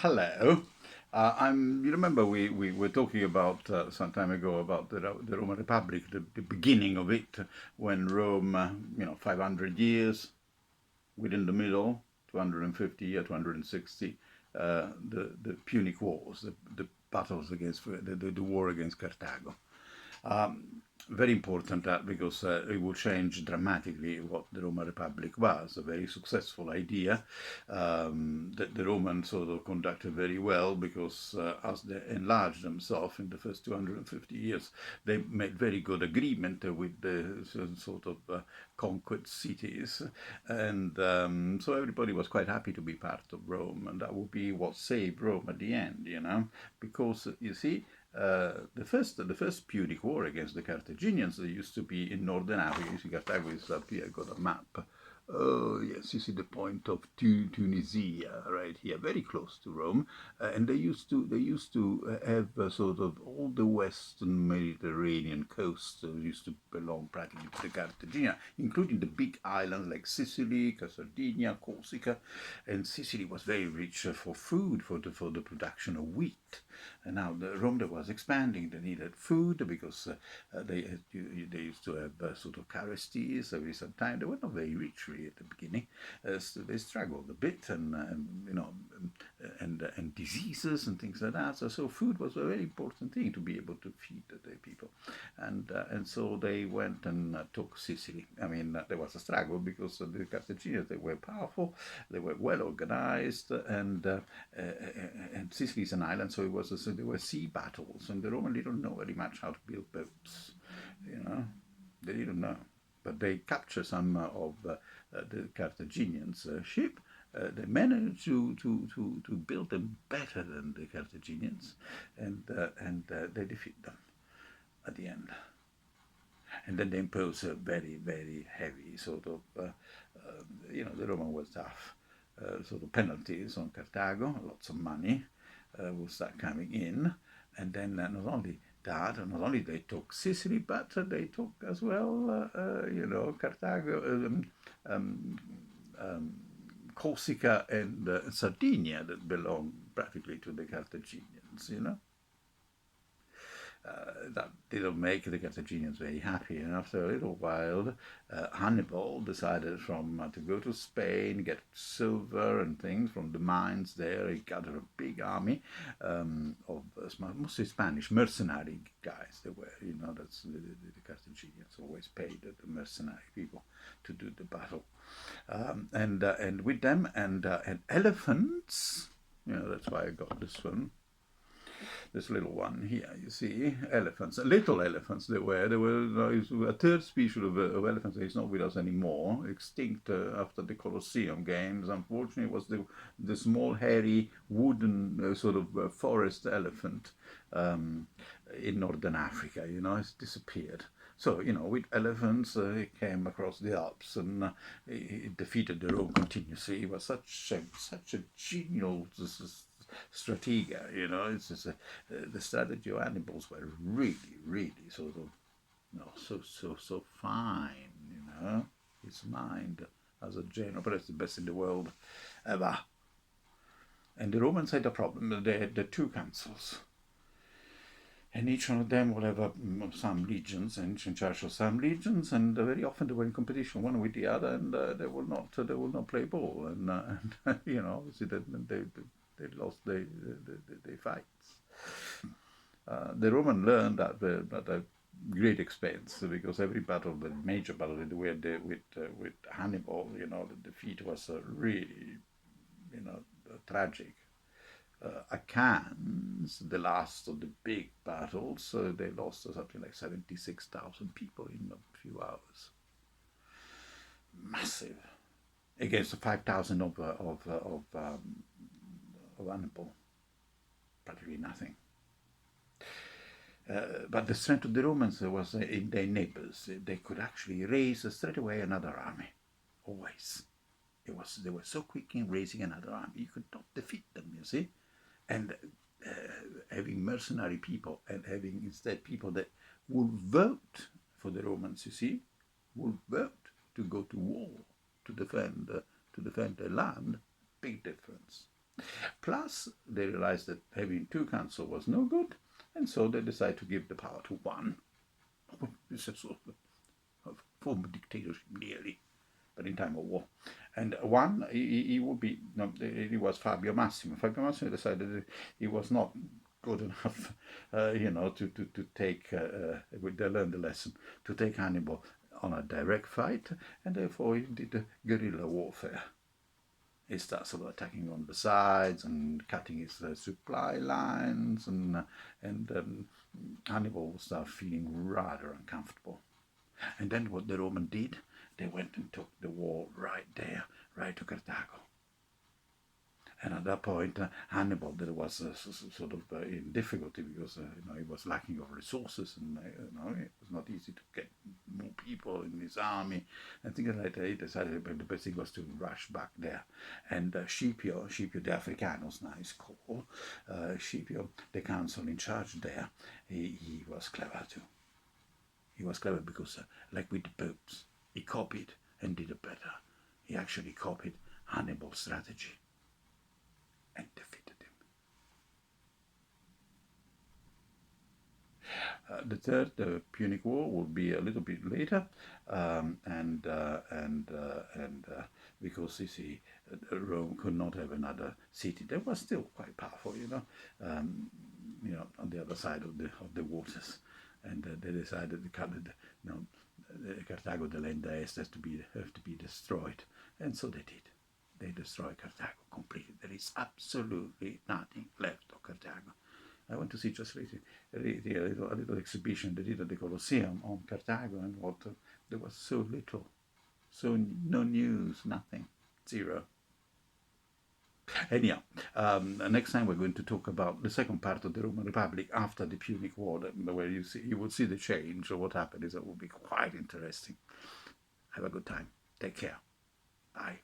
Hello. You remember we were talking about some time ago about the Roman Republic, the beginning of it, when Rome, 500 years within the middle, 250 or 260, the Punic Wars, the battles against the war against Carthago. Um, Very important that because it will change dramatically what the Roman Republic was. A very successful idea that the Romans sort of conducted very well because as they enlarged themselves in the first 250 years, they made very good agreement with the sort of conquered cities, and so everybody was quite happy to be part of Rome, and that would be what saved Rome at the end, because you see the first Punic War against the Carthaginians, they used to be in northern Africa. You see, Cartago is up here. I got a map. Oh yes, you see the point of Tunisia right here, very close to Rome, and they used to have sort of all the western Mediterranean coast used to belong practically to the Carthaginians, including the big islands like Sicily, Sardinia, Corsica, and Sicily was very rich for food for the production of wheat. And now Rome was expanding. They needed food because they used to have sort of caresties every some time. They were not very rich really at the beginning. So they struggled a bit, and diseases and things like that. So food was a very important thing to be able to feed the people, and so they went and took Sicily. I mean, there was a struggle because the Carthaginians, they were powerful, they were well organized, and Sicily is an island, so there were sea battles, and the Romans didn't know very much how to build boats. You know, they didn't know, but they captured some of the Carthaginians' ship. They managed to build them better than the Carthaginians, and they defeat them at the end. And then they impose a very, very heavy sort of, the Roman was tough, sort of penalties on Carthago, lots of money will start coming in. And then not only that, not only they took Sicily, but they took as well, Carthago, um, um, Corsica and Sardinia that belong practically to the Carthaginians. That didn't make the Carthaginians very happy. And after a little while, Hannibal decided to go to Spain, get silver and things from the mines there. He gathered a big army of mostly Spanish mercenary guys. They were, that's the Carthaginians always paid the mercenary people to do the battle, and with them and elephants. That's why I got this little one here, you see, elephants, little elephants they were. There were a third species of elephants that is not with us anymore, extinct after the Colosseum games. Unfortunately, it was the small, hairy, wooden sort of forest elephant in northern Africa. It's disappeared. So, with elephants, he came across the Alps and he defeated the Rome continuously. He was such a genial stratega. It's just the strategy of Hannibal's were really, really sort of, so fine. His mind as a general, perhaps the best in the world ever. And the Romans had a problem. They had the two councils, and each one of them will have some legions, and in charge of some legions, and very often they were in competition one with the other, and they will not play ball, and obviously they lost their fights. The Roman learned that at a great expense, because every battle, the major battle that we had with Hannibal, the defeat was really, tragic. At Cannes, the last of the big battles, they lost something like 76,000 people in a few hours. Massive, against the 5,000 of Hannibal, practically nothing. But the strength of the Romans was in their neighbors. They could actually raise straight away another army, always. They were so quick in raising another army, you could not defeat them, you see. And having mercenary people and having instead people that would vote for the Romans, you see, would vote to go to war to defend their land. Big difference. Plus, they realized that having two consuls was no good, and so they decided to give the power to one. It's a sort of form of dictatorship, nearly, but in time of war. And one, he would be, no, he was Fabio Massimo. Fabio Massimo decided that he was not good enough, to take, they learned the lesson, to take Hannibal on a direct fight, and therefore he did guerrilla warfare. He starts sort of attacking on the sides and cutting his supply lines, and Hannibal will start feeling rather uncomfortable. And then what the Romans did, they went and took the war right there, right to Cartago. And at that point, Hannibal there was sort of in difficulty because he was lacking of resources, and it was not easy to get more people in his army. And things like that. He decided the best thing was to rush back there. And Scipio the Africanus now is called, Scipio, the council in charge there, he was clever too. He was clever because, like with the popes, he copied and did it better. He actually copied Hannibal's strategy and defeated him. The third, the Punic War, will be a little bit later, because you see, Rome could not have another city. They were still quite powerful, on the other side of the waters, and they decided to cut Cartago de Lendaes has to be destroyed, and so they did. They destroyed Cartago completely. There is absolutely nothing left of Cartago. I went to see just recently a little exhibition they did at the Colosseum on Cartago, and there was so little, so no news, nothing, zero. Anyhow, next time we're going to talk about the second part of the Roman Republic after the Punic War, where you will see the change of what happened. It will be quite interesting. Have a good time. Take care. Bye.